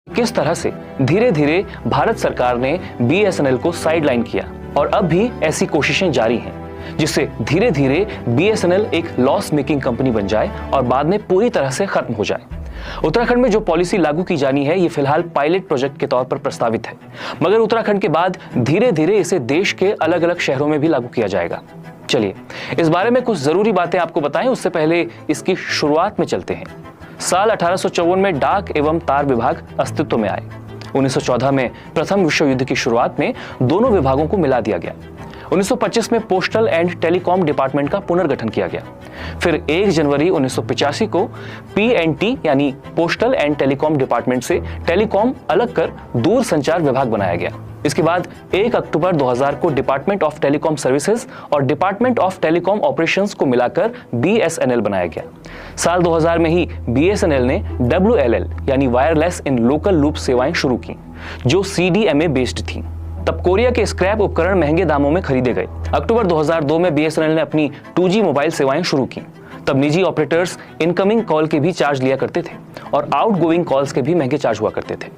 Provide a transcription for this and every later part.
किस तरह से धीरे धीरे भारत सरकार ने बीएसएनएल को साइडलाइन किया और अब भी ऐसी कोशिशें जारी हैं जिससे धीरे धीरे बीएसएनएल एक लॉस मेकिंग कंपनी बन जाए और बाद में पूरी तरह से खत्म हो जाए। उत्तराखंड में जो पॉलिसी लागू की जानी है ये फिलहाल पायलट प्रोजेक्ट के तौर पर प्रस्तावित है, मगर उत्तराखंड के बाद धीरे धीरे इसे देश के अलग अलग शहरों में भी लागू किया जाएगा। चलिए इस बारे में कुछ जरूरी बातें आपको बताएं, उससे पहले इसकी शुरुआत में चलते हैं। साल 1854 में डाक एवं तार विभाग अस्तित्व में आए। 1914 में प्रथम विश्व युद्ध की शुरुआत में दोनों विभागों को मिला दिया गया। 1925 में पोस्टल एंड टेलीकॉम डिपार्टमेंट का पुनर्गठन किया गया। फिर 1 जनवरी 1985 को पीएनटी यानी पोस्टल एंड टेलीकॉम डिपार्टमेंट से टेलीकॉम अलग कर दूर संचार विभाग बनाया गया। इसके बाद 1 अक्टूबर 2000 को डिपार्टमेंट ऑफ टेलीकॉम सर्विसेज और डिपार्टमेंट ऑफ टेलीकॉम ऑपरेशंस को मिलाकर बीएसएनएल बनाया गया। साल 2000 में ही बीएसएनएल ने WLL यानी वायरलेस इन लोकल लूप सेवाएं शुरू की, जो CDMA बेस्ड थी। तब कोरिया के स्क्रैप उपकरण महंगे दामों में खरीदे गए। अक्टूबर 2002 में बीएसएनएल ने अपनी 2G मोबाइल सेवाएं शुरू की। तब निजी ऑपरेटर्स इनकमिंग कॉल के भी चार्ज लिया करते थे और आउटगोइंग कॉल्स के भी महंगे चार्ज हुआ करते थे।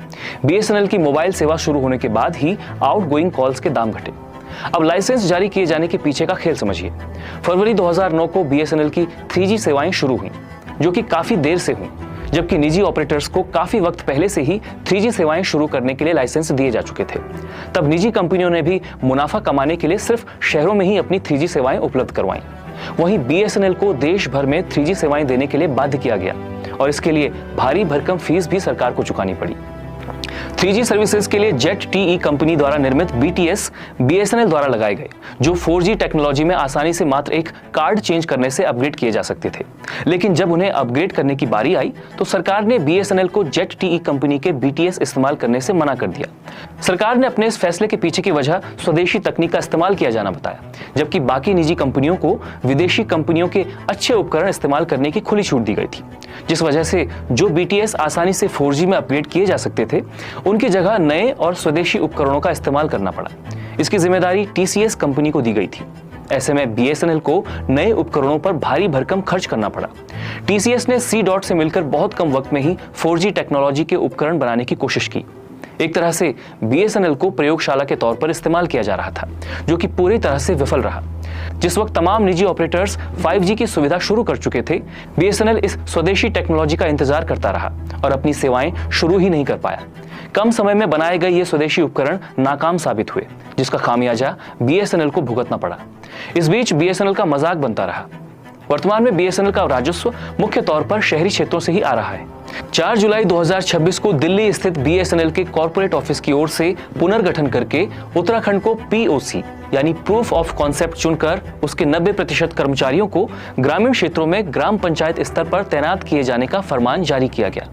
बीएसएनएल की मोबाइल सेवा शुरू होने के बाद ही आउटगोइंग कॉल्स के दाम घटे। अब लाइसेंस जारी किए जाने के पीछे का खेल समझिए। फरवरी 2009 को बीएसएनएल की 3G सेवाएं शुरू हुई, जो कि काफी देर से हुई, जबकि निजी ऑपरेटर्स को काफी वक्त पहले से ही 3G सेवाएं शुरू करने के लिए लाइसेंस दिए जा चुके थे। तब निजी कंपनियों ने भी मुनाफा कमाने के लिए सिर्फ शहरों में ही अपनी 3G सेवाएं उपलब्ध करवाईं। वहीं बीएसएनएल को देश भर में 3G सेवाएं देने के लिए बाध्य किया गया और इसके लिए भारी भरकम फीस भी सरकार को चुकानी पड़ी। 3G सर्विसेज के लिए ZTE कंपनी द्वारा निर्मित BTS बीएसएनएल द्वारा लगाए गए, जो 4G टेक्नोलॉजी में आसानी से मात्र एक कार्ड चेंज करने से अपग्रेड किए जा सकते थे। लेकिन जब उन्हें अपग्रेड करने की बारी आई तो सरकार ने बीएसएनएल को ZTE कंपनी के BTS इस्तेमाल करने से मना कर दिया। सरकार ने अपने इस फैसले के पीछे की वजह स्वदेशी तकनीक का इस्तेमाल किया जाना बताया, जबकि बाकी निजी कंपनियों को विदेशी कंपनियों के अच्छे उपकरण इस्तेमाल करने की खुली छूट दी गई थी, जिस वजह से जो BTS आसानी से 4G में अपग्रेड किए जा सकते थे उनकी जगह नए और स्वदेशी उपकरणों का इस्तेमाल करना पड़ा। इसकी जिम्मेदारी TCS कंपनी को दी गई थी। ऐसे में बीएसएनएल को नए उपकरणों पर भारी भरकम खर्च करना पड़ा। TCS ने C-DOT से मिलकर बहुत कम वक्त में ही 4G टेक्नोलॉजी के उपकरण बनाने की कोशिश की। एक तरह से बीएसएनएल को प्रयोगशाला के तौर पर इस्तेमाल किया जा रहा था, जो कि पूरी तरह से विफल रहा। जिस वक्त तमाम निजी ऑपरेटर्स 5G की सुविधा शुरू कर चुके थे, बीएसएनएल इस स्वदेशी टेक्नोलॉजी का इंतजार करता रहा और अपनी सेवाएं शुरू ही नहीं कर पाया। कम समय में बनाए गए ये स्वदेशी उपकरण नाकाम साबित हुए, जिसका खामियाजा बीएसएनएल को भुगतना पड़ा। इस बीच बीएसएनएल का मजाक बनता रहा। वर्तमान में बीएसएनएल का राजस्व मुख्य तौर पर शहरी क्षेत्रों से ही आ रहा है। 4 जुलाई 2026 को दिल्ली स्थित बीएसएनएल के कॉर्पोरेट ऑफिस की ओर से पुनर्गठन करके उत्तराखंड को POC यानी प्रूफ ऑफ कॉन्सेप्ट चुनकर उसके 90% कर्मचारियों को ग्रामीण क्षेत्रों में ग्राम पंचायत स्तर पर तैनात किए जाने का फरमान जारी किया गया।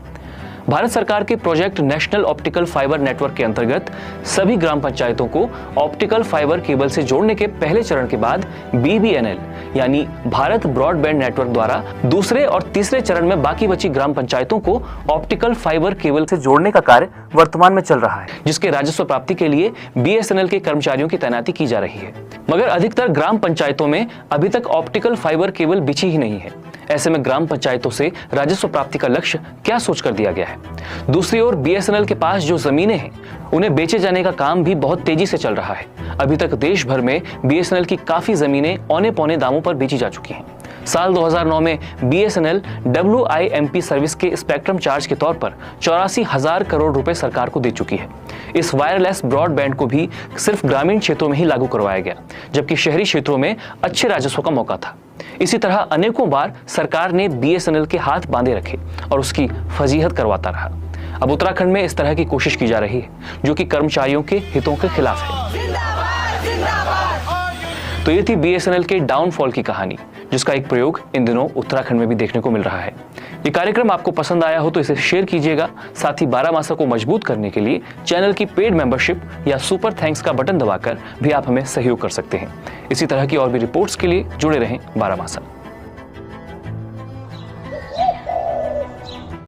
भारत सरकार के project national optical fibre network के अंतर्गत सभी ग्राम पंचायतों को ऑप्टिकल फाइबर केबल से जोड़ने के पहले चरण के बाद BBNL यानी भारत ब्रॉडबैंड नेटवर्क द्वारा दूसरे और तीसरे चरण में बाकी बची ग्राम पंचायतों को ऑप्टिकल फाइबर केबल से जोड़ने का कार्य वर्तमान में चल रहा है, जिसके राजस्व प्राप्ति के लिए बीएसएनएल के कर्मचारियों की तैनाती की जा रही है। मगर अधिकतर ग्राम पंचायतों में अभी तक ऑप्टिकल फाइबर केबल बिछी ही नहीं है। ऐसे में ग्राम पंचायतों से राजस्व प्राप्ति का लक्ष्य क्या सोचकर दिया गया है? दूसरी ओर बीएसएनएल के पास जो जमीनें हैं उन्हें बेचे जाने का काम भी बहुत तेजी से चल रहा है। अभी तक देश भर में बीएसएनएल की काफी जमीनें औने पौने दामों पर बेची जा चुकी हैं। साल 2009 में बीएसएनएल WIMP सर्विस के स्पेक्ट्रम चार्ज के तौर पर 84,000 करोड़ रुपए सरकार को दे चुकी है। इस वायरलेस ब्रॉडबैंड को भी सिर्फ ग्रामीण क्षेत्रों में ही लागू करवाया गया, जबकि शहरी क्षेत्रों में अच्छे राजस्व का मौका था। इसी तरह अनेकों बार सरकार ने बीएसएनएल के हाथ बांधे रखे और उसकी फजीहत करवाता रहा। अब उत्तराखंड में इस तरह की कोशिश की जा रही है, जो कि कर्मचारियों के हितों के खिलाफ है। तो ये थी बीएसएनएल के डाउनफॉल की कहानी, जिसका एक प्रयोग इन दिनों उत्तराखंड में भी देखने को मिल रहा है। ये कार्यक्रम आपको पसंद आया हो तो इसे शेयर कीजिएगा। साथ ही बारामासा को मजबूत करने के लिए चैनल की पेड मेंबरशिप या सुपर थैंक्स का बटन दबाकर भी आप हमें सहयोग कर सकते हैं। इसी तरह की और भी रिपोर्ट्स के लिए जुड़े रहें बारामासा।